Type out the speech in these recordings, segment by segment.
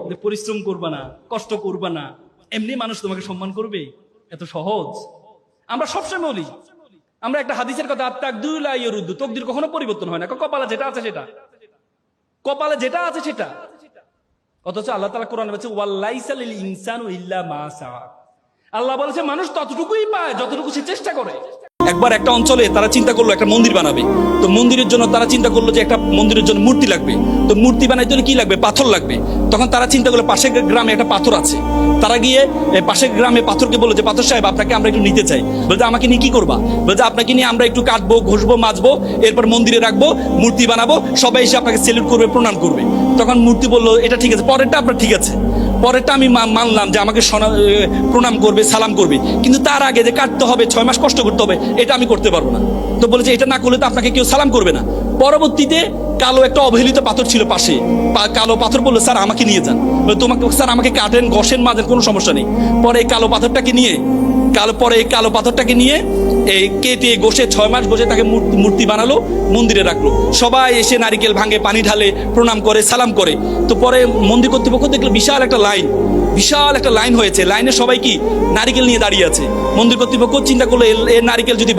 যে পরিশ্রম করবা না, কষ্ট করবা না, এমনি মানুষ তোমাকে সম্মান করবে? এত সহজ? আমরা সবসময় বলি, আমরা একটা হাদিসের কথা, তকদির কখনো পরিবর্তন হয় না। কপালে যেটা আছে সেটা, কপালে যেটা আছে সেটা। অথচ আল্লাহ তাআলা কোরআনে বলেছে ওয়ালাইসা লিল ইনসানু ইল্লা মা সাআ। আল্লাহ বলেছে মানুষ ততটুকুই পায় যতটুকু সে চেষ্টা করে। একবার একটা অঞ্চলে তারা চিন্তা করলো একটা মন্দির বানাবে। তো মন্দিরের জন্য তারা চিন্তা করলো যে একটা মন্দিরের জন্য মূর্তি লাগবে। তো মূর্তি বানাইতে হলে কি লাগবে? পাথর লাগবে। তখন তারা চিন্তা করলো পাশের গ্রামে একটা পাথর আছে। তারা গিয়ে পাশের গ্রামে পাথরকে বললো যে পাথর সাহেব আপনাকে আমরা একটু নিতে চাই। বলতে আমাকে নিয়ে কি করবা? বলতে আপনাকে নিয়ে আমরা একটু কাটবো, ঘষবো, মাজবো, এরপর মন্দিরে রাখবো, মূর্তি বানাবো, সবাই এসে আপনাকে সেলুট করবে, প্রণাম করবে। তখন মূর্তি বললো এটা ঠিক আছে, পরেরটা আপনার ঠিক আছে, পরেরটা আমি মানলাম যে আমাকে প্রণাম করবে, সালাম করবে, কিন্তু তার আগে যে কাটতে হবে, 6 মাস কষ্ট করতে হবে, এটা আমি করতে পারবো না। তো বলে যে এটা না করলে তো আপনাকে কেউ সালাম করবে না। পরবর্তীতে কালো একটা অবহেলিত পাথর ছিল পাশে, কালো পাথর বললো স্যার আমাকে নিয়ে যান। তোমাকে স্যার আমাকে কাটেন, ঘষেন, মাজেন, কোনো সমস্যা নেই। পরে এই কালো পাথরটাকে নিয়ে এই কেটে ঘষে 6 মাস ঘষে তাকে মূর্তি বানালো, মন্দিরে রাখলো। সবাই এসে নারিকেল ভাঙে, পানি ঢালে, প্রণাম করে, সালাম করে। তো পরে মন্দির কর্তৃপক্ষ দেখলো বিশাল একটা লাইন হয়েছে। লাইনে সবাই কি নারিকেল নিয়ে দাঁড়িয়ে আছে। মন্দির কর্তৃপক্ষ চিন্তা করলো এই নারিকেল যদি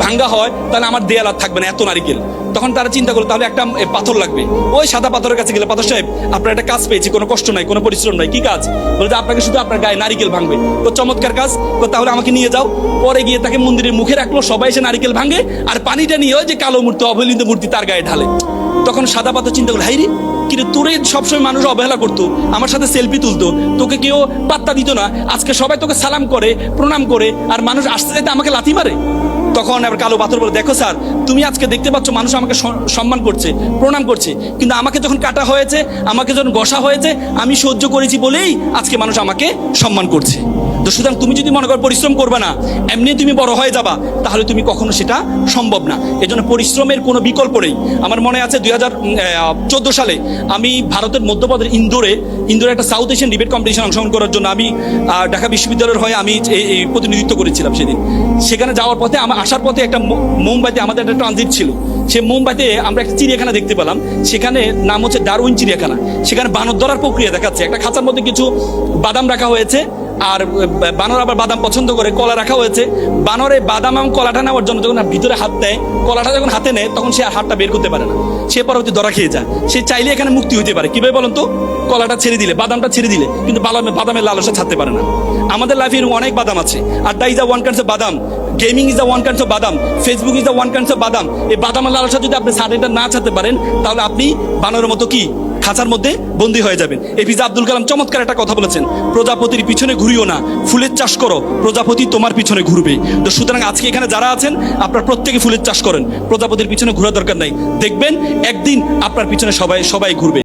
ভাঙ্গা হয় তাহলে আমার দেয়াল আর থাকবে না, এত নারিকেল। তখন তারা চিন্তা করলো তাহলে একটা পাথর লাগবে। ওই সাদা পাথরের কাছে গেলে, পাথর সাহেব আপনার একটা কাজ পেয়েছি, কোনো কষ্ট নাই, কোনো পরিশ্রম নাই। কি কাজ? বলতে আপনাকে শুধু আপনার গায়ে নারিকেল ভাঙবে। তো চমৎকার কাজ, তাহলে আমাকে নিয়ে যাও। পরে গিয়ে তাকে মন্দিরের মুখে রাখলো, সবাই এসে নারিকেল ভাঙে আর পানিটা নিয়ে ওই যে কালো মূর্তি, অবহেলিত মূর্তি, তার গায়ে ঢালে। তখন সাদা পাথর চিন্তা করলো হাইরে, কিন্তু তোরে সবসময় মানুষ অবহেলা করতো, আমার সাথে সেলফি তুলতো, তোকে কেউ পাত্তা দিত না, আজকে সবাই তোকে সালাম করে, প্রণাম করে, আর মানুষ আসতে যেতে আমাকে লাথি মারে। তখন আবার কালো পাথর বলে দেখো স্যার, তুমি আজকে দেখতে পাচ্ছ মানুষ আমাকে সম্মান করছে, প্রণাম করছে, কিন্তু আমাকে যখন কাটা হয়েছে, আমাকে যখন ঘষা হয়েছে, আমি সহ্য করেছি বলেই আজকে মানুষ আমাকে সম্মান করছে। তো সুতরাং তুমি যদি মনে করো পরিশ্রম করবে না, এমনি তুমি বড় হয়ে যাবা, তাহলে তুমি কখনো সেটা সম্ভব না। এজন্য পরিশ্রমের কোনো বিকল্প নেই। আমার মনে আছে 2014 সালে আমি ভারতের মধ্যপ্রদেশ ইন্দোরে একটা সাউথ এশিয়ান ডিবেট কম্পিটিশন অংশগ্রহণ করার জন্য আমি ঢাকা বিশ্ববিদ্যালয়ের হয়ে আমি এই প্রতিনিধিত্ব করেছিলাম সেদিন। সেখানে যাওয়ার পথে আসার পথে একটা মুম্বাইতে আমাদের একটা ট্রানজিট ছিল। সে মুম্বাইতে আমরা একটা চিড়িয়াখানা দেখতে পেলাম। সেখানে নাম হচ্ছে ডারউইন চিড়িয়াখানা। সেখানে বানর ধরার প্রক্রিয়া দেখাচ্ছে। একটা খাঁচার মধ্যে কিছু বাদাম রাখা হয়েছে, আর বানর আবার বাদাম পছন্দ করে, কলা রাখা হয়েছে। বানরে বাদাম এবং কলাটা নেওয়ার জন্য যখন ভিতরে হাত দেয়, কলাটা যখন হাতে নেয়, তখন সে আর হাতটা বের করতে পারে না, সে পরবর্তী ধরা খেয়ে যায়। সে চাইলে এখানে মুক্তি হইতে পারে, কিভাবে বলুন তো? কলাটা ছেড়ে দিলে, বাদামটা ছেড়ে দিলে, কিন্তু বাদামের লালসা ছাড়তে পারে না। আমাদের লাইফে অনেক বাদাম আছে। আড্ডা is the one kinds of বাদাম, gaming is the one kinds of বাদাম, Facebook is the one kinds of বাদাম। এই বাদামের লালসা যদি আপনি সাড়েটা না ছাড়তে পারেন, তাহলে আপনি বানরের মতো কি খাঁচার মধ্যে বন্দী হয়ে যাবেন। এপিজে আব্দুল কালাম চমৎকার একটা কথা বলেছেন, প্রজাপতির পিছনে ঘুরিও না, ফুলের চাষ করো, প্রজাপতি তোমার পিছনে ঘুরবে। তো সুতরাং আজকে এখানে যারা আছেন, আপনারা প্রত্যেকে ফুলের চাষ করেন, প্রজাপতির পিছনে ঘোরার দরকার নাই। দেখবেন একদিন আপনার পিছনে সবাই ঘুরবে।